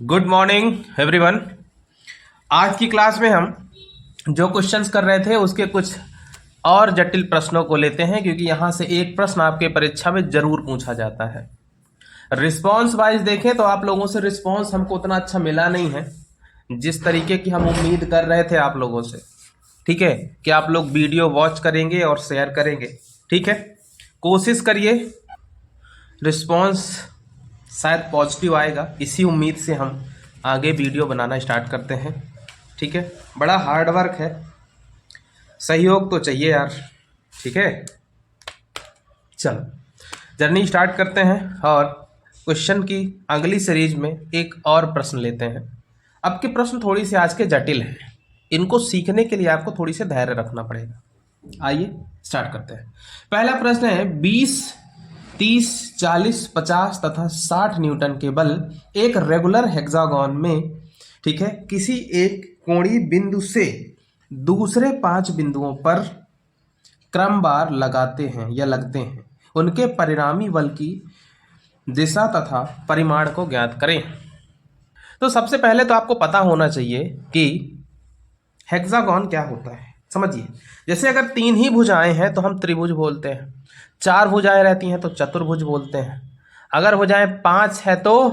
Good morning everyone. आज की class में हम जो क्वेश्चंस कर रहे थे उसके कुछ और जटिल प्रश्नों को लेते हैं, क्योंकि यहाँ से एक प्रश्न आपके परीक्षा में जरूर पूछा जाता है। रिस्पॉन्स वाइज देखें तो आप लोगों से रिस्पॉन्स हमको उतना अच्छा मिला नहीं है जिस तरीके की हम उम्मीद कर रहे थे आप लोगों से। ठीक है कि आप लोग वीडियो वॉच करेंगे और शेयर करेंगे। ठीक है, कोशिश करिए, रिस्पॉन्स शायद पॉजिटिव आएगा, इसी उम्मीद से हम आगे वीडियो बनाना स्टार्ट करते हैं। ठीक है, बड़ा हार्ड वर्क है, सहयोग तो चाहिए यार। ठीक है, चलो जर्नी स्टार्ट करते हैं और क्वेश्चन की अगली सीरीज में एक और प्रश्न लेते हैं। अब के प्रश्न थोड़ी सी आज के जटिल हैं, इनको सीखने के लिए आपको थोड़ी सी धैर्य रखना पड़ेगा। आइए स्टार्ट करते हैं। पहला प्रश्न है 20, 30, 40, 50 तथा 60 न्यूटन के बल एक रेगुलर हेक्सागोन में, ठीक है, किसी एक कोणीय बिंदु से दूसरे 5 बिंदुओं पर क्रमवार लगाते हैं या लगते हैं, उनके परिणामी बल की दिशा तथा परिमाण को ज्ञात करें। तो सबसे पहले तो आपको पता होना चाहिए कि हेक्सागोन क्या होता है। समझिए, जैसे अगर 3 ही भुजाएं हैं तो हम त्रिभुज बोलते हैं, 4 भुजाएं रहती हैं तो चतुर्भुज बोलते हैं, अगर भुजाएं 5 है तो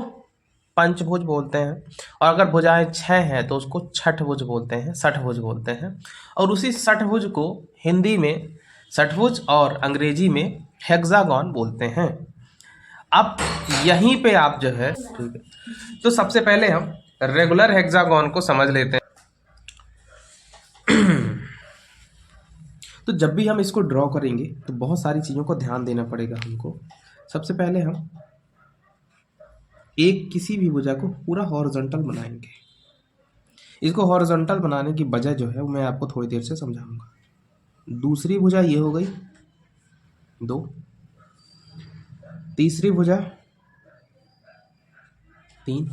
पंचभुज बोलते हैं, और अगर भुजाएं 6 हैं तो उसको छठभुज बोलते हैं, षठभुज बोलते हैं। और उसी षठभुज को हिंदी में षठभुज और अंग्रेजी में हेक्सागोन बोलते हैं। अब यहीं पे आप जो है, ठीक है, तो सबसे पहले हम रेगुलर हेक्सागोन को समझ लेते हैं। तो जब भी हम इसको ड्रॉ करेंगे तो बहुत सारी चीज़ों को ध्यान देना पड़ेगा हमको। सबसे पहले हम एक किसी भी भुजा को पूरा हॉरिजॉन्टल बनाएंगे। इसको हॉरिजॉन्टल बनाने की वजह जो है वो मैं आपको थोड़ी देर से समझाऊंगा। दूसरी भुजा ये हो गई 2, तीसरी भुजा 3,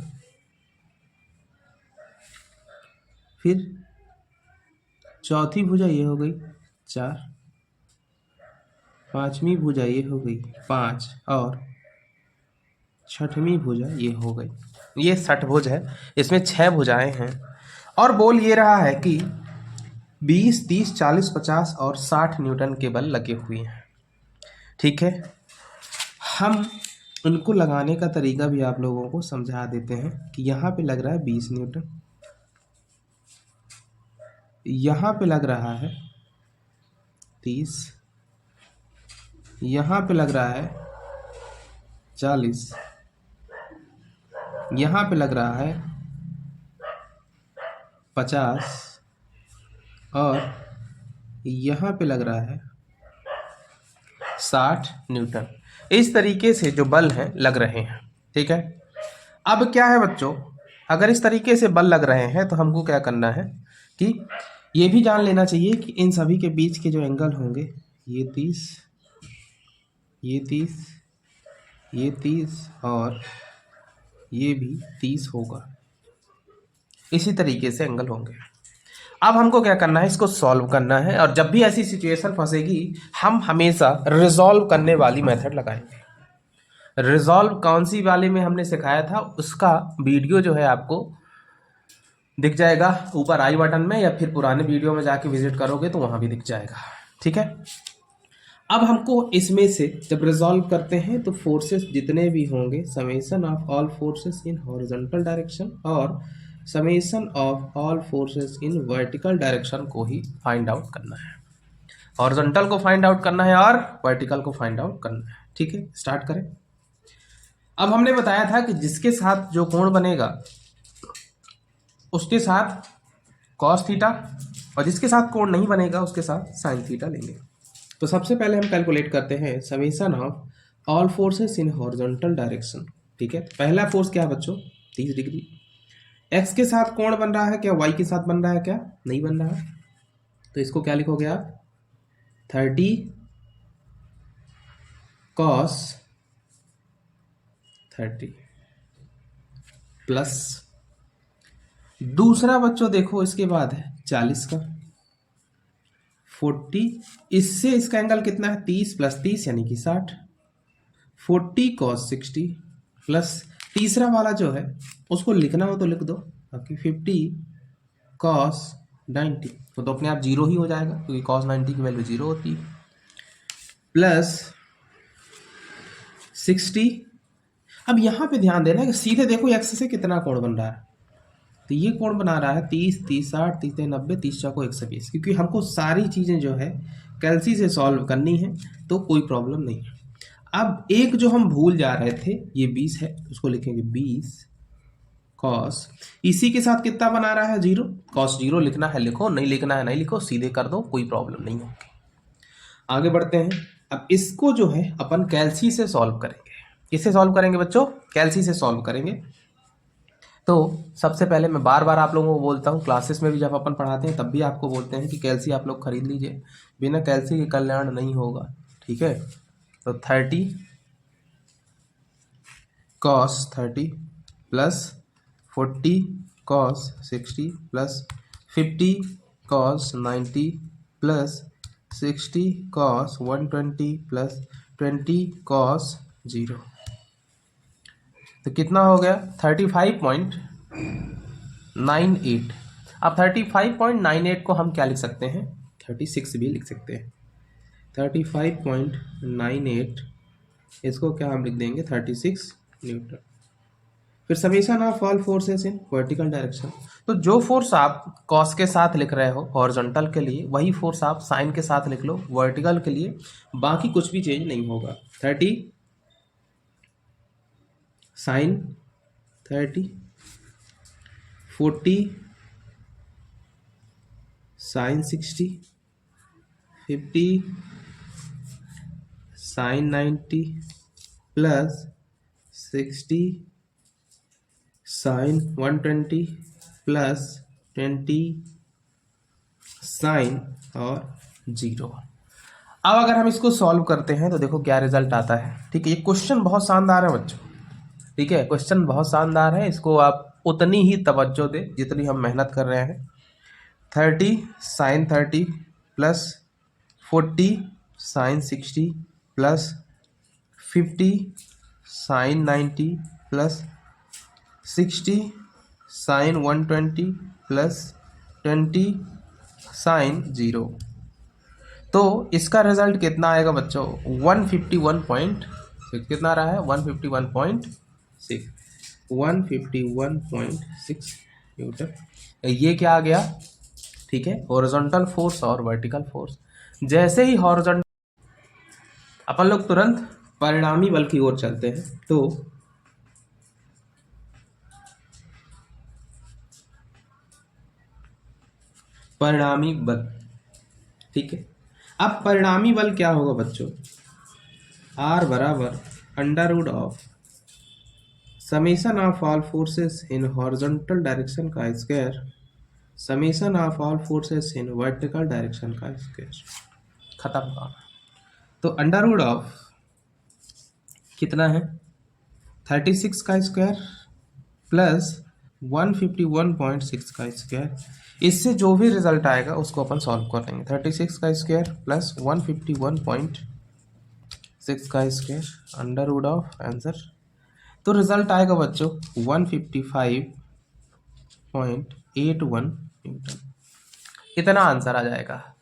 फिर चौथी भुजा ये हो गई 4, पांचवी भुजा ये हो गई 5, और छठवीं भुजा ये हो गई। ये षठभुज है, इसमें 6 भुजाएं हैं। और बोल ये रहा है कि 20, 30, 40, 50 और 60 न्यूटन के बल लगे हुए हैं। ठीक है, हम उनको लगाने का तरीका भी आप लोगों को समझा देते हैं कि यहाँ पे लग रहा है 20 न्यूटन, यहाँ पे लग रहा है 30, यहाँ पे लग रहा है 40, यहाँ पे लग रहा है 50, और यहाँ पे लग रहा है 60 न्यूटन। इस तरीके से जो बल हैं लग रहे हैं। ठीक है, अब क्या है बच्चों, अगर इस तरीके से बल लग रहे हैं तो हमको क्या करना है कि ये भी जान लेना चाहिए कि इन सभी के बीच के जो एंगल होंगे, ये 30, ये 30, ये 30 और ये भी 30 होगा। इसी तरीके से एंगल होंगे। अब हमको क्या करना है, इसको सॉल्व करना है, और जब भी ऐसी सिचुएशन फंसेगी हम हमेशा रिजॉल्व करने वाली मेथड लगाएंगे। रिजॉल्व कौन सी वाले में हमने सिखाया था उसका वीडियो जो है आपको दिख जाएगा ऊपर आई बटन में, या फिर पुराने वीडियो में जाके विजिट करोगे तो वहां भी दिख जाएगा। ठीक है, अब हमको इसमें से जब रिजॉल्व करते हैं तो फोर्सेस जितने भी होंगे, summation of all forces in horizontal direction और summation of all forces in vertical direction को ही फाइंड आउट करना है। हॉरिजॉन्टल को फाइंड आउट करना है और वर्टिकल को फाइंड आउट करना है। ठीक है, स्टार्ट करें। अब हमने बताया था कि जिसके साथ जो कोण बनेगा उसके साथ कॉस थीटा, और जिसके साथ कोण नहीं बनेगा उसके साथ साइन थीटा लेंगे। तो सबसे पहले हम कैलकुलेट करते हैं summation of all forces in horizontal direction. ठीक है, पहला फोर्स क्या है बच्चों, 30 डिग्री। एक्स के साथ कोण बन रहा है क्या, वाई के साथ बन रहा है क्या, नहीं बन रहा है, तो इसको क्या लिखोगे आप, 30 कॉस 30 प्लस, दूसरा बच्चों देखो इसके बाद है 40 का 40, इससे इसका एंगल कितना है, 30 प्लस 30 यानी कि 60, 40 कॉस 60 प्लस तीसरा वाला जो है उसको लिखना हो तो लिख दो, बाकी 50 cos 90 तो अपने आप जीरो ही हो जाएगा क्योंकि cos 90 की वैल्यू जीरो होती है, प्लस 60। अब यहाँ पे ध्यान देना कि सीधे देखो एक्स से कितना कोण बन रहा है, तो ये कोण बना रहा है 30, 30, 60, 30, 90, 30 चौको 120, क्योंकि हमको सारी चीज़ें जो है कैलसी से सॉल्व करनी है तो कोई प्रॉब्लम नहीं है। अब एक जो हम भूल जा रहे थे ये 20 है, उसको लिखेंगे 20 कॉस, इसी के साथ कितना बना रहा है जीरो, कॉस जीरो लिखना है लिखो, नहीं लिखना है नहीं लिखो, सीधे कर दो, कोई प्रॉब्लम नहीं होगी। आगे बढ़ते हैं। अब इसको जो है अपन कैलसी से सॉल्व करेंगे। किससे सॉल्व करेंगे बच्चों? कैलसी से सॉल्व करेंगे। तो सबसे पहले मैं बार बार आप लोगों को बोलता हूँ, क्लासेस में भी जब अपन पढ़ाते हैं तब भी आपको बोलते हैं कि कैलसी आप लोग खरीद लीजिए, बिना कैलसी के कल्याण नहीं होगा, ठीक है। तो 30 cos 30 plus 40 cos 60 plus 50 cos 90 plus 60 cos 120 plus 20 cos 0, तो कितना हो गया 35.98। अब 35.98 को हम क्या लिख सकते हैं, 36 भी लिख सकते हैं। 35.98 इसको क्या हम लिख देंगे 36 न्यूटन। फिर summation of all forces in vertical direction, तो जो फोर्स आप कॉस के साथ लिख रहे हो हॉरिजॉन्टल के लिए, वही फोर्स आप साइन के साथ लिख लो वर्टिकल के लिए, बाकी कुछ भी चेंज नहीं होगा। 30 sine 30, 40 sine 60, 50 sine 90 plus 60 sine 120 plus 20 sine और 0। अब अगर हम इसको सॉल्व करते हैं तो देखो क्या रिजल्ट आता है, ठीक है। ये क्वेश्चन बहुत शानदार है बच्चों, ठीक है, क्वेश्चन बहुत शानदार है, इसको आप उतनी ही तवज्जो दे जितनी हम मेहनत कर रहे हैं। 30 sine 30 plus 40 sine 60 plus 50 sine 90 plus 60 sine 120 plus 20 sine 0, तो इसका रिजल्ट कितना आएगा बच्चों 151.6, कितना रहा है 151.6, 151.6 न्यूटन। ये क्या आ गया, ठीक है, हॉरिजॉन्टल फोर्स और वर्टिकल फोर्स। जैसे ही हॉरिजॉन्टल, अपन लोग तुरंत परिणामी बल की ओर चलते हैं। तो परिणामी बल, ठीक है। अब परिणामी बल क्या होगा बच्चों, R बराबर under root of summation of all forces in horizontal direction का square summation of all forces in vertical direction का स्क्वायर, खत्म हुआ। तो अंडर रूट ऑफ कितना है 36 का स्क्वायर प्लस 151.6 का स्क्वायर, इससे जो भी रिजल्ट आएगा उसको अपन सॉल्व कर लेंगे। 36 का स्क्वायर प्लस 151.6 का square under root of answer, तो रिजल्ट आएगा बच्चों 155.81 न्यूटन, इतना आंसर आ जाएगा।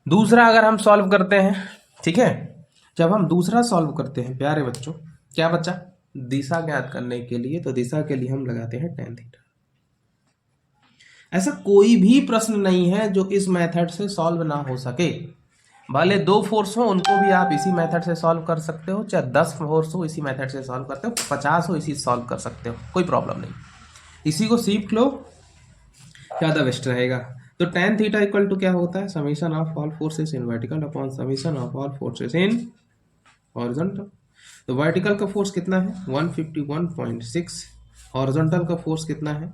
दूसरा अगर हम सॉल्व करते हैं, ठीक है, जब हम दूसरा सॉल्व करते हैं प्यारे बच्चों, क्या बच्चा, दिशा ज्ञात करने के लिए, तो दिशा के लिए हम लगाते हैं tan थीटा। ऐसा कोई भी प्रश्न नहीं है जो इस मेथड से सॉल्व ना हो सके, भले 2 फोर्स हो उनको भी आप इसी मेथड से सॉल्व कर सकते हो, चाहे 10 फोर्स हो इसी मेथड से सॉल्व करते हो, 50 हो इसी सॉल्व कर सकते हो, कोई प्रॉब्लम नहीं। इसी को सीख लो, ज़्यादा बेस्ट रहेगा। तो tan थीटा इक्वल टू क्या होता है, summation of all forces in vertical upon summation of all forces in horizontal. तो वर्टिकल का फोर्स कितना है 151.6, हॉरिजॉन्टल का फोर्स कितना है,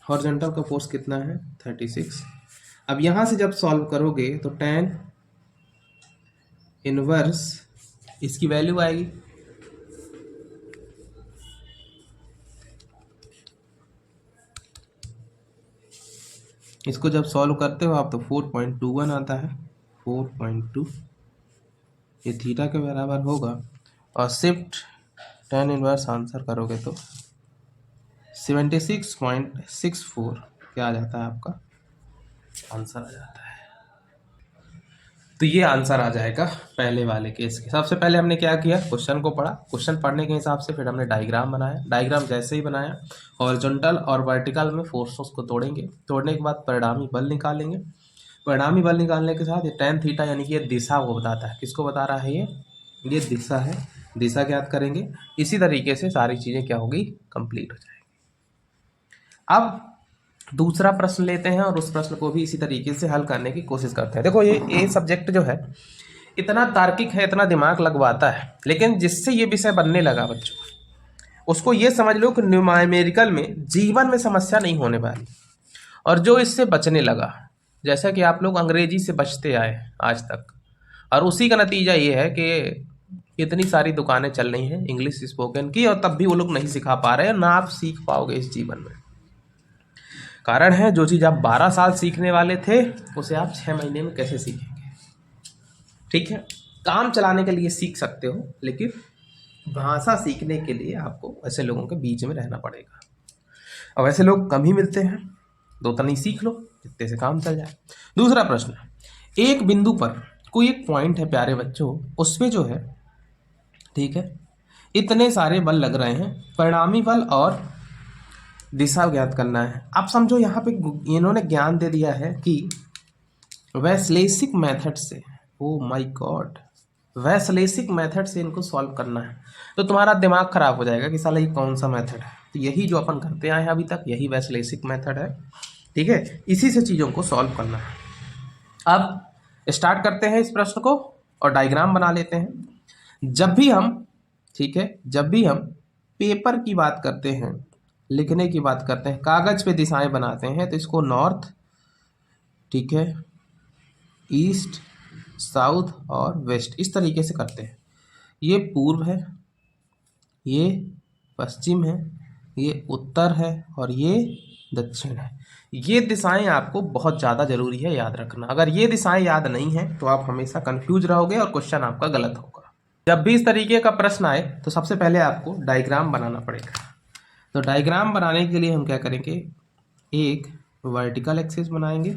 हॉरिजॉन्टल का फोर्स कितना है 36। अब यहाँ से जब सॉल्व करोगे तो tan इनवर्स इसकी वैल्यू आएगी, इसको जब सॉल्व करते हो आप तो 4.21 आता है, 4.2 ये थीटा के बराबर होगा, और शिफ्ट tan इनवर्स आंसर करोगे तो 76.64 क्या आ जाता है आपका आंसर आ जाता है। तो ये आंसर आ जाएगा पहले वाले केस के। सबसे पहले हमने क्या किया, क्वेश्चन को पढ़ा, क्वेश्चन पढ़ने के हिसाब से फिर हमने डायग्राम बनाया, डायग्राम जैसे ही बनाया हॉरिजॉन्टल और वर्टिकल में फोर्सेस को तोड़ेंगे, तोड़ने के बाद परिणामी बल निकालेंगे, परिणामी बल निकालने के साथ ये tan थीटा यानी कि ये दिशा को बताता है। किसको बता रहा है ये दिशा है, दिशा ज्ञात करेंगे। इसी तरीके से सारी चीज़ें क्या होगी, कंप्लीट हो जाएगी। अब दूसरा प्रश्न लेते हैं और उस प्रश्न को भी इसी तरीके से हल करने की कोशिश करते हैं। देखो ये सब्जेक्ट जो है इतना तार्किक है, इतना दिमाग लगवाता है, लेकिन जिससे ये विषय बनने लगा बच्चों उसको ये समझ लो कि न्यूमेरिकल में जीवन में समस्या नहीं होने वाली। और जो इससे बचने लगा, जैसा कि आप लोग अंग्रेजी से बचते आए आज तक, और उसी का नतीजा ये है कि इतनी सारी दुकानें चल रही हैं इंग्लिश स्पोकन की, और तब भी वो लोग नहीं सिखा पा रहे हैं, ना आप सीख पाओगे इस जीवन में। कारण है जो चीज़ आप 12 साल सीखने वाले थे उसे आप 6 महीने में कैसे सीखेंगे। ठीक है, काम चलाने के लिए सीख सकते हो, लेकिन भाषा सीखने के लिए आपको ऐसे लोगों के बीच में रहना पड़ेगा। अब ऐसे लोग कम ही मिलते हैं, 2 तनी सीख लो, इतने से काम चल जाए। दूसरा प्रश्न, एक बिंदु पर कोई एक पॉइंट है प्यारे बच्चों, उसमें जो है ठीक है इतने सारे बल लग रहे हैं, परिणामी बल और दिशा ज्ञात करना है। आप समझो यहाँ पे इन्होंने ज्ञान दे दिया है कि वैश्लेषिक मेथड से, ओ माय गॉड, वैश्लेषिक मेथड से इनको सॉल्व करना है। तो तुम्हारा दिमाग खराब हो जाएगा कि साला ये कौन सा मेथड है। तो यही जो अपन करते आए हैं अभी तक, यही वैश्लेषिक मेथड है। ठीक है, इसी से चीज़ों को सॉल्व करना है। अब स्टार्ट करते हैं इस प्रश्न को और डायग्राम बना लेते हैं। जब भी हम, ठीक है, जब भी हम पेपर की बात करते हैं, लिखने की बात करते हैं, कागज पे दिशाएं बनाते हैं, तो इसको नॉर्थ, ठीक है, ईस्ट, साउथ और वेस्ट इस तरीके से करते हैं। ये पूर्व है, ये पश्चिम है, ये उत्तर है और ये दक्षिण है। ये दिशाएं आपको बहुत ज़्यादा जरूरी है याद रखना। अगर ये दिशाएं याद नहीं है तो आप हमेशा कंफ्यूज रहोगे और क्वेश्चन आपका गलत होगा। जब भी इस तरीके का प्रश्न आए तो सबसे पहले आपको डायग्राम बनाना पड़ेगा। तो डायग्राम बनाने के लिए हम क्या करेंगे, एक वर्टिकल एक्सिस बनाएंगे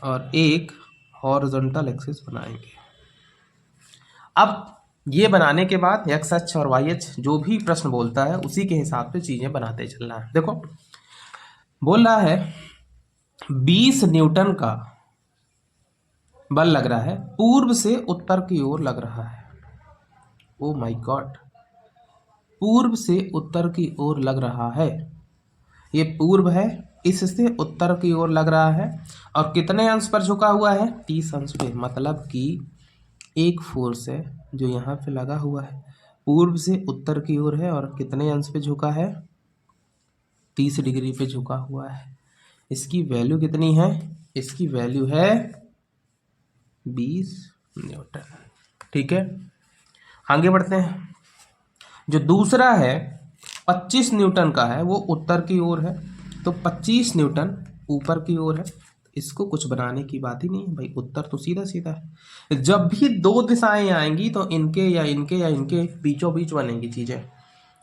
और एक हॉरिजॉन्टल एक्सिस बनाएंगे। अब ये बनाने के बाद एक्स अक्ष और वाई अक्ष जो भी प्रश्न बोलता है उसी के हिसाब से चीजें बनाते चलना है। देखो बोल रहा है 20 न्यूटन का बल लग रहा है, पूर्व से उत्तर की ओर लग रहा है। ओ माय गॉड, पूर्व से उत्तर की ओर लग रहा है। ये पूर्व है, इससे उत्तर की ओर लग रहा है और कितने अंश पर झुका हुआ है, 30 अंश पे। मतलब कि एक फोर्स है जो यहाँ पे लगा हुआ है, पूर्व से उत्तर की ओर है और कितने अंश पे झुका है, 30 डिग्री पे झुका हुआ है। इसकी वैल्यू कितनी है, इसकी वैल्यू है 20 न्यूटन। ठीक है, आगे बढ़ते हैं। जो दूसरा है 25 न्यूटन का है, वो उत्तर की ओर है, तो 25 न्यूटन ऊपर की ओर है। इसको कुछ बनाने की बात ही नहीं भाई, उत्तर तो सीधा सीधा है। जब भी दो दिशाएं आएंगी तो इनके या इनके बीचों बीच बनेंगी चीजें।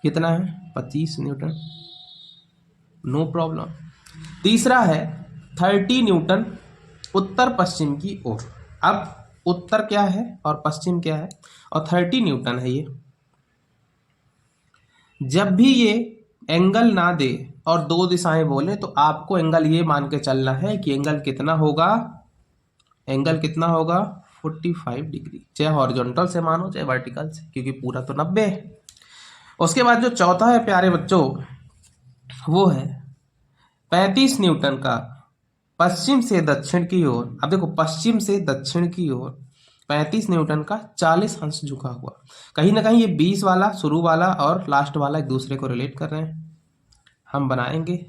कितना है, 25 न्यूटन, नो प्रॉब्लम। तीसरा है 30 न्यूटन उत्तर पश्चिम की ओर। अब उत्तर क्या है और पश्चिम क्या है, और 30 न्यूटन है ये। जब भी ये एंगल ना दे और दो दिशाएं बोले तो आपको एंगल ये मान के चलना है कि एंगल कितना होगा, एंगल कितना होगा 45 डिग्री, चाहे हॉरिजॉन्टल से मानो चाहे वर्टिकल से, क्योंकि पूरा तो 90 है। उसके बाद जो चौथा है प्यारे बच्चों, वो है 35 न्यूटन का पश्चिम से दक्षिण की ओर। अब देखो पश्चिम से दक्षिण की ओर 35 न्यूटन का 40 अंश झुका हुआ। कहीं ना कहीं ये 20 वाला, शुरू वाला और लास्ट वाला एक दूसरे को रिलेट कर रहे हैं, हम बनाएंगे।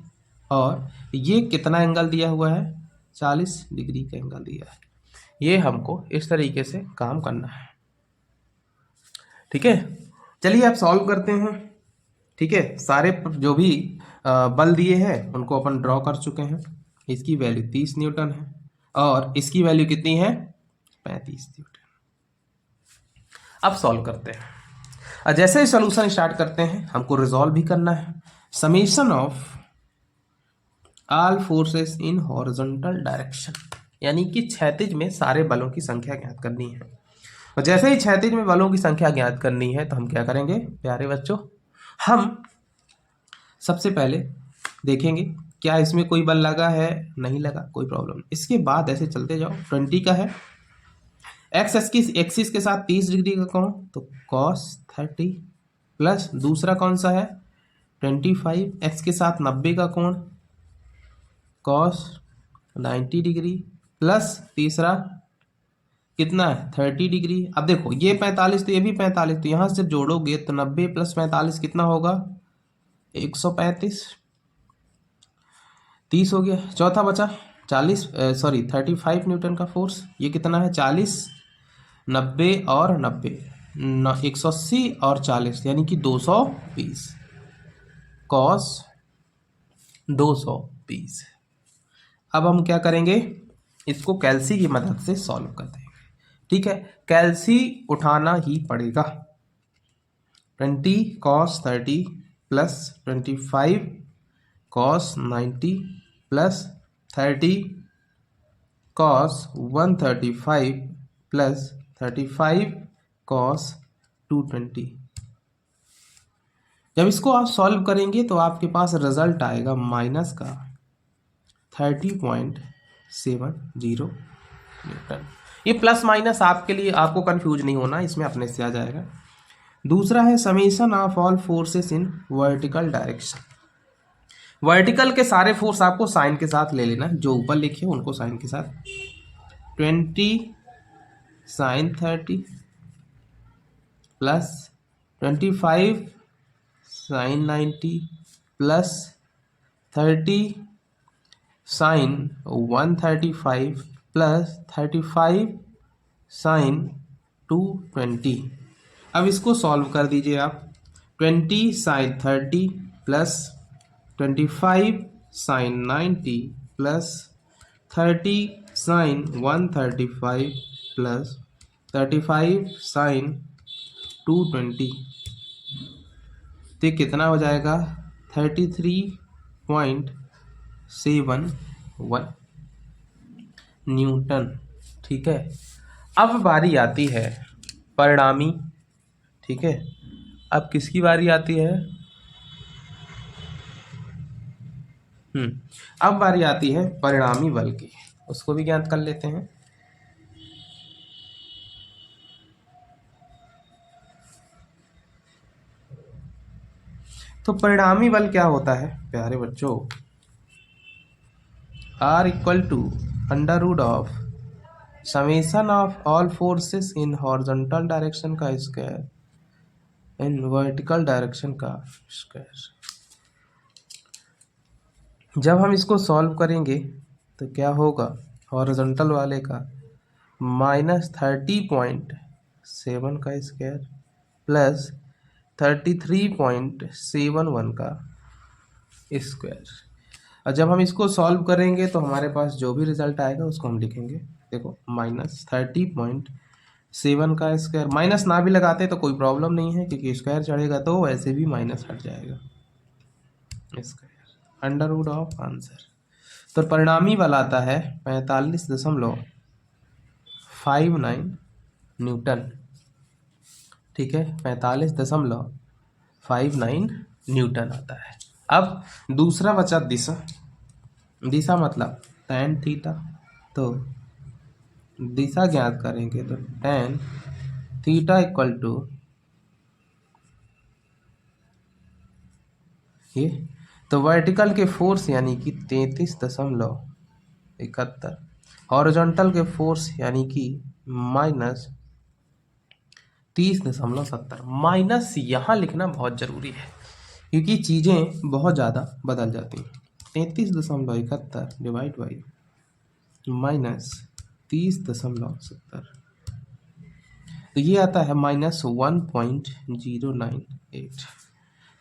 और ये कितना एंगल दिया हुआ है, 40 डिग्री का एंगल दिया है। ये हमको इस तरीके से काम करना है। ठीक है, चलिए आप सॉल्व करते हैं। ठीक है, सारे जो भी बल दिए हैं उनको अपन ड्रॉ कर चुके हैं। इसकी वैल्यू 30 न्यूटन है और इसकी वैल्यू कितनी है, 35 न्यूटन। अब सॉल्व करते हैं। और जैसे ही सोल्यूशन स्टार्ट करते हैं हमको रिजॉल्व भी करना है। Summation of all forces in horizontal direction, यानी कि क्षैतिज में सारे बलों की संख्या ज्ञात करनी है। और जैसे ही क्षैतिज में बलों की संख्या ज्ञात करनी है तो हम क्या करेंगे प्यारे बच्चों, हम सबसे पहले देखेंगे क्या इसमें कोई बल लगा है, नहीं लगा, कोई प्रॉब्लम नहीं। इसके बाद ऐसे चलते जाओ, 20 का है, एक्स एक्सिस के साथ 30 डिग्री का कोण, तो कॉस 30 प्लस दूसरा कौन सा है 25, एक्स के साथ 90 का कोण, कॉस 90 डिग्री प्लस तीसरा कितना है 30 डिग्री। अब देखो ये 45 तो ये भी 45, तो यहाँ से जब जोड़ोगे तो 90 प्लस 45 कितना होगा 135, 30 हो गया, चौथा बचा 35 न्यूटन का फोर्स। ये कितना है 40, 90 और 90, 180 और 40 यानी कि 220, कॉस 220। अब हम क्या करेंगे, इसको कैल्सी की मदद से सॉल्व कर देंगे। ठीक है, कैल्सी उठाना ही पड़ेगा। 20 cos 30 plus 25 cos 90 plus 30 cos 135 plus 35 cos 220। जब इसको आप सॉल्व करेंगे तो आपके पास रिजल्ट आएगा माइनस का 30.70 न्यूटन। ये प्लस माइनस आपके लिए, आपको कंफ्यूज नहीं होना, इसमें अपने से आ जाएगा। दूसरा है summation of all forces in vertical direction. Vertical के सारे फोर्स आपको साइन के साथ ले लेना, जो ऊपर लिखे उनको साइन के साथ। 20 sine 30 plus 25 sine 90 plus 30 sine 135 plus 35 sine 220। अब इसको सॉल्व कर दीजिए आप। 20 sine 30 plus 25 sine 90 plus 30 sine 135 plus 35 sine 220, तो कितना हो जाएगा 33.71 न्यूटन। ठीक है, अब बारी आती है परिणामी। ठीक है, अब किसकी बारी आती है, अब बारी आती है परिणामी बल की, उसको भी ज्ञात कर लेते हैं। तो परिणामी बल क्या होता है प्यारे बच्चों, R equal to under root of summation of all forces in horizontal direction का स्क्वायर इन वर्टिकल डायरेक्शन का स्क्वायर। जब हम इसको सॉल्व करेंगे तो क्या होगा, हॉरिजॉन्टल वाले का -30.7 का स्क्वायर प्लस 33.71 का स्क्वायर। और जब हम इसको सॉल्व करेंगे तो हमारे पास जो भी रिजल्ट आएगा उसको हम लिखेंगे। देखो -30.7 का स्क्वायर, माइनस ना भी लगाते तो कोई प्रॉब्लम नहीं है क्योंकि स्क्वायर चढ़ेगा तो वैसे भी माइनस हट जाएगा, square under root of answer. तो परिणामी बल आता है 45.59 न्यूटन। ठीक है, 45.59 न्यूटन आता है। अब दूसरा बचा दिशा। दिशा मतलब tan थीटा, तो दिशा ज्ञात करेंगे तो tan थीटा इक्वल टू ये, तो वर्टिकल के फोर्स यानी कि 33.71, हॉरिजॉन्टल के फोर्स यानी कि -30.70। माइनस यहाँ लिखना बहुत ज़रूरी है क्योंकि चीज़ें बहुत ज़्यादा बदल जाती हैं। 33.71 डिवाइड बाई -30.70, तो ये आता है -1.098।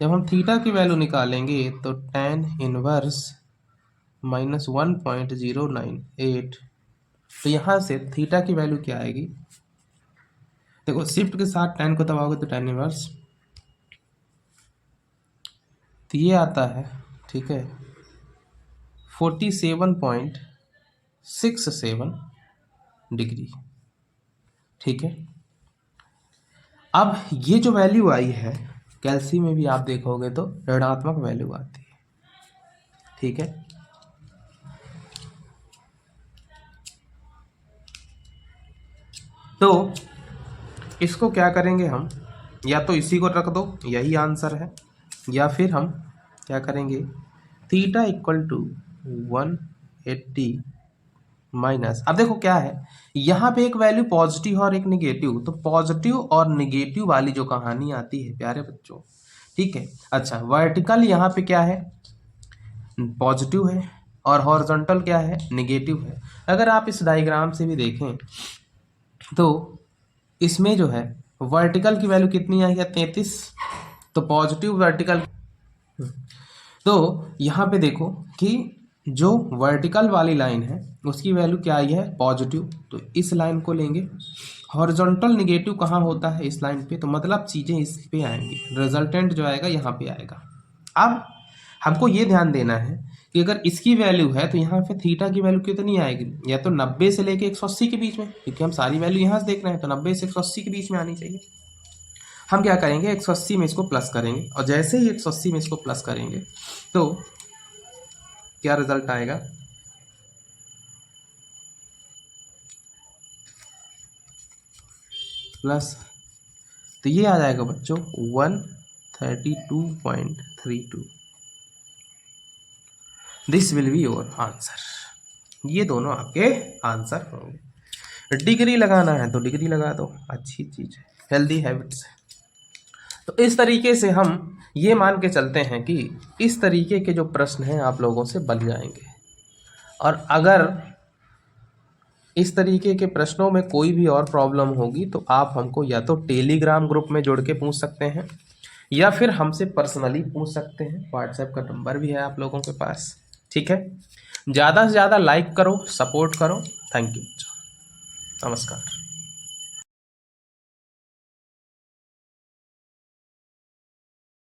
जब हम थीटा की वैल्यू निकालेंगे तो tan इनवर्स -1.098, तो यहाँ से थीटा की वैल्यू क्या आएगी, देखो शिफ्ट के साथ tan को दबाओगे तो tan इनवर्स तो ये आता है, ठीक है, 47.67 डिग्री। ठीक है, अब ये जो वैल्यू आई है कैल्सी में भी आप देखोगे तो ऋणात्मक वैल्यू आती है। ठीक है, तो इसको क्या करेंगे हम, या तो इसी को रख दो, यही आंसर है, या फिर हम क्या करेंगे, थीटा इक्वल टू 180 माइनस, अब देखो क्या है, यहाँ पे एक वैल्यू पॉजिटिव और एक निगेटिव, तो पॉजिटिव और निगेटिव वाली जो कहानी आती है प्यारे बच्चों, ठीक है। अच्छा, वर्टिकल यहाँ पे क्या है, पॉजिटिव है, और हॉरिजॉन्टल क्या है, निगेटिव है। अगर आप इस डायग्राम से भी देखें तो इसमें जो है वर्टिकल की वैल्यू कितनी आई है, 33, तो पॉजिटिव वर्टिकल, तो यहाँ पे देखो कि जो वर्टिकल वाली लाइन है उसकी वैल्यू क्या आई है, पॉजिटिव, तो इस लाइन को लेंगे। हॉरिजॉन्टल निगेटिव कहाँ होता है, इस लाइन पे, तो मतलब चीज़ें इस पे आएंगी, रिजल्टेंट जो आएगा यहाँ पे आएगा। अब हमको ये ध्यान देना है कि अगर इसकी वैल्यू है तो यहाँ पे थीटा की वैल्यू कितनी आएगी, या तो 90 से लेके 180 के बीच में, क्योंकि हम सारी वैल्यू यहाँ से देख रहे हैं, तो 90 से 180 के बीच में आनी चाहिए। हम क्या करेंगे, 180 में इसको प्लस करेंगे, और जैसे ही 180 में इसको प्लस करेंगे तो क्या रिजल्ट आएगा, प्लस, तो ये आ जाएगा बच्चों 132.32। This will be your answer. ये दोनों आपके आंसर होंगे। डिग्री लगाना है तो डिग्री लगा दो, अच्छी चीज है, हेल्दी हैबिट्स है। तो इस तरीके से हम ये मान के चलते हैं कि इस तरीके के जो प्रश्न हैं आप लोगों से बन जाएंगे। और अगर इस तरीके के प्रश्नों में कोई भी और प्रॉब्लम होगी तो आप हमको या तो टेलीग्राम ग्रुप में जुड़ के पूछ सकते हैं, या फिर हमसे पर्सनली पूछ सकते हैं, व्हाट्सएप का नंबर भी है आप लोगों के पास। ठीक है, ज़्यादा से ज़्यादा लाइक करो, सपोर्ट करो। थैंक यू, नमस्कार।